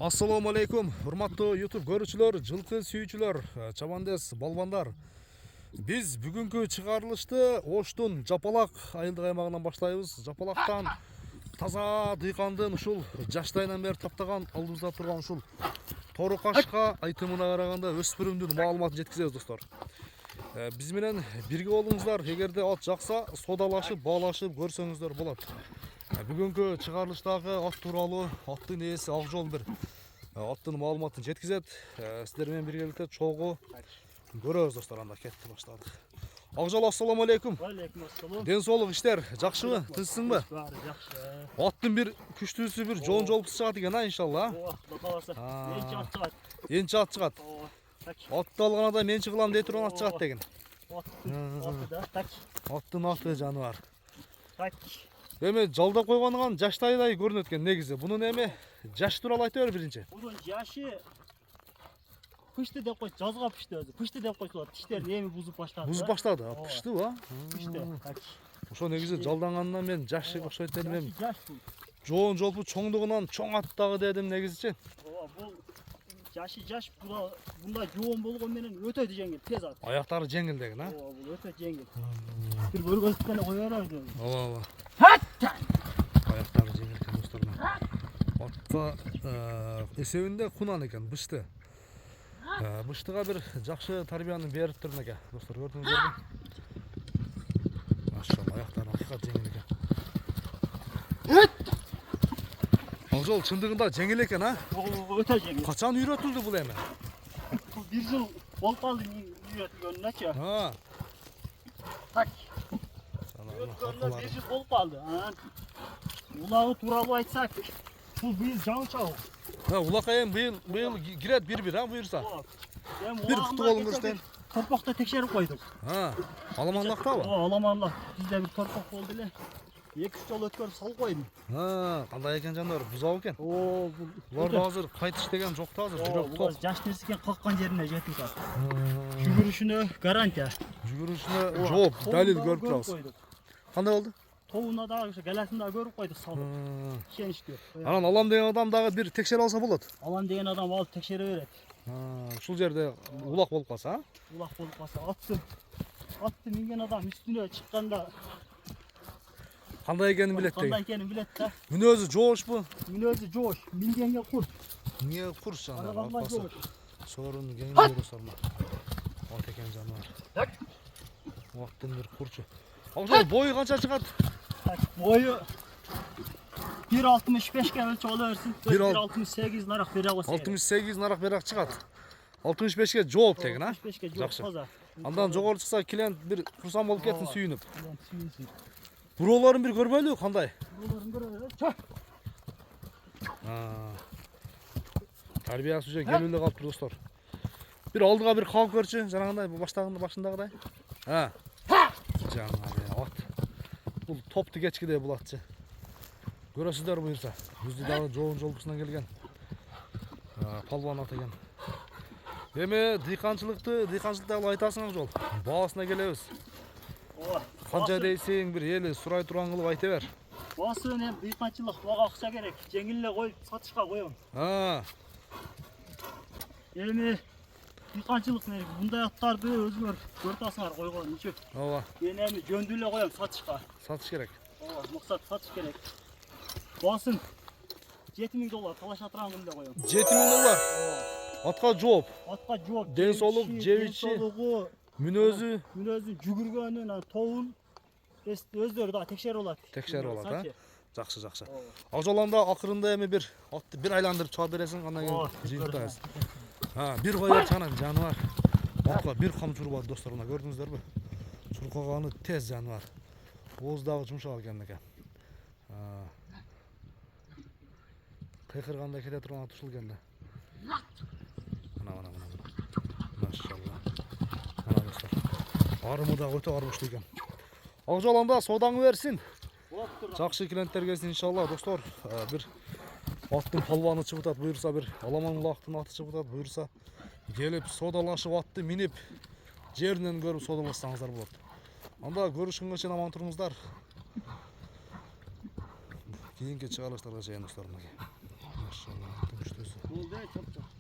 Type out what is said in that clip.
Assalamu alaikum, hurmatlı YouTube görүүчүлөр, жылкы сүйүүчүлөр, чабандес балбандар. Биз бүгүнкү чыгарылышты Оштун Жапалак айылдык аймагынан баштайбыз. Жапалактан таза дыйкандын ушул жаштайынан бери таптаган алдыбызда турган ушул тору кашка айтымына караганда өспүрүмдүн маалыматын жеткизебиз, достор. Биз менен бирге болуңуздар. Эгерде ат жакса, содалашып, баалашып көрсөңүздөр болот. Бүгүнкү чыгарылыштагы ат тууралуу аттын ээси Акжол бир аттын маалыматын жеткизет. Сиздер менен биргеликте чогуу көрөбүз, достор. Анда кетти баштадык. Акжол, ассаламу алейкум. Алейкум ассалам. Ден соолук, иштер жакшыбы? Тынчсыңбы? Баары жакшы. Аттын бир күчтүүсү бир жоон жолпус чыгат экен, иншалла. Ооба, каласа. Энчи ат чыгат. Энчи ат чыгат. Ооба. Атты алганда менчи кылам дей турган ат чыгат деген. Аты да так. Аттын аты жаныбар. Так. Эми жалдап койгонган жаштайдай көрүнөт экен негизи. Бунун эми жашы тууралуу айта бер биринчи. Бунун жашы пышты деп койчу, жазга пышты өзү. Пышты деп койчулар. Тиштерин эми бузуп баштады. Бузуп баштады. Пыштыбы? Пышты. Так. Ошо негизи жалдангандан мен жашы окшойт дедим. Эми Жаш бул. жоон жолпу чоңдугунан чоң ат дагы дедим негизичи. Ооба, бул жашы жаш бундай жоон болгон менен өтө жеңил, тез ат. Аяктары жеңил деген, а? Ооба, бул өтө жеңил. Бир көргөзүп эле кое беребиз. Ооба. Аяктары жеңил экен, достор. Атта эсебинде кунан экен, бышты. Быштыга бир жакшы тарбияны берип турдун экен, достор, көрдүңүздөрбү? Машалла, аяктары акыйкат жеңил экен. Акжол, чындыгында жеңил экен, а? Ооба, өтө жеңил. Качан үйрөтүлдү бул эми? Бул 1 жыл болуп калды үйрөтүлгөнүнөчү. Так. Үйрөткөнүнө 1 жыл болуп калды. Улагы тууралуу айтсак, бул быйыл жаңыча. Улакай эми быйыл кирет бир-бир, а, буюрса. Бир кутуп болуңуз тең. Торпокто текшерип койдук. Аламандактабы? Аламандак. Бизде бир торпок болду эле. 2-3 жол өткөрүп салып койдум. Кандай экен жандар, бузап экен. Буларда азыр кайтыш деген жок да, азыр жүрөк ток. Жаш нерсе экен, каккан жерине жетип атат. Жүгүрүшүнө гарантия. Жүгүрүшүнө жооп, далил көрүп турабыз. Кандай болду? Тобуна дагы ошо галасын дагы көрүп койдук, салып. Ишеничтүү. Анан алам деген адам дагы бир текшере алса болот. Алам деген адам алып текшере берет. Ушул жерде улак болуп калса, а? Улак болуп калса, атты минген адам үстүнө чыкканда Кандай экенин билет кандай деген. экенин билет да. Мүнөзү жоошпу? Мүнөзү жоош, мингенге курс. Эмне курс жандар? Араланма жоош. Сорун кеңдер досторма. Ат экен жандар. Аттын бир курчу. Акжол, бою канча чыгат? Бою 1.65 ке өлчөп ала берсин. 1.68 нарак бере алса. 68 нарак берак чыгат. 65 жооп деген, а? 65 жооп таза. Андан жогору чыкса клиент бир курсан болуп кетсин, сүйүнүп. Буроолорун бир көрбөйлү, кандай? Буроолорун көрөлү. Тарбиясы уже келип эле калыптыр, достор. Бир алдыга бир калып көрчү, жанагындай башындагыдай. Жанагы ат. Бул топту кечкидей булатчы. Көрөсүздөр буюрса. Бизди дагы жоон жолпусунан келген. Палбан ат экен. Эми дыйканчылыкты алып айтасың, Акжол. Баасына келебиз. Канча дейсиң, бир эли сурай турган кылып айта бер. Баасы эми дыйканчылык бага акча керек. Жеңил эле коюп сатышка коем. Эми дыйканчылык менен мындай аттарды өзүңөр көрүп атасыңар койгончу. Ооба. Мен эми жөндүү эле коем сатышка. Сатыш керек. Ооба, максат сатыш керек. Баасын $7.000 талаша турган эле коем. $7.000. Атка жооп. Атка жооп. Ден соолук, жебичи, мүнөзү, жүгүргөнүн, тобун өздөрү да текшерип алат. Текшерип алат, а? Жакшы. Акжол, анда акырында эми бир атты бир айландырып чыга бересиң, андан кийин жыйынтабыз. Бир кой берчи жаныбар. Атка бир кам чурбады, достор, мына көрдүңүздөрбү? Чуркаганы тез жаныбар. Ооз дагы жумшак экен. Кыйкырганда кете турган ат ушул экен да. Мына. Машалла. Мына достор. Арымы да өтө армыштуу экен. Акжол, анда содаңы берсин. Жакшы клиенттер келсин, иншалла, достор. Бир аттын палбаны чыгып атат, буюрса бир аламан улактын аты чыгып атат, буюрса келип содалашып атты минип жеринен көрүп содалашсаңыздар болот. Анда көрүшкөнгө чейин аман туруңуздар. Кийинки чыгарылыштарга чейин, достор. Машалла, күчтүүсү. Çok çok.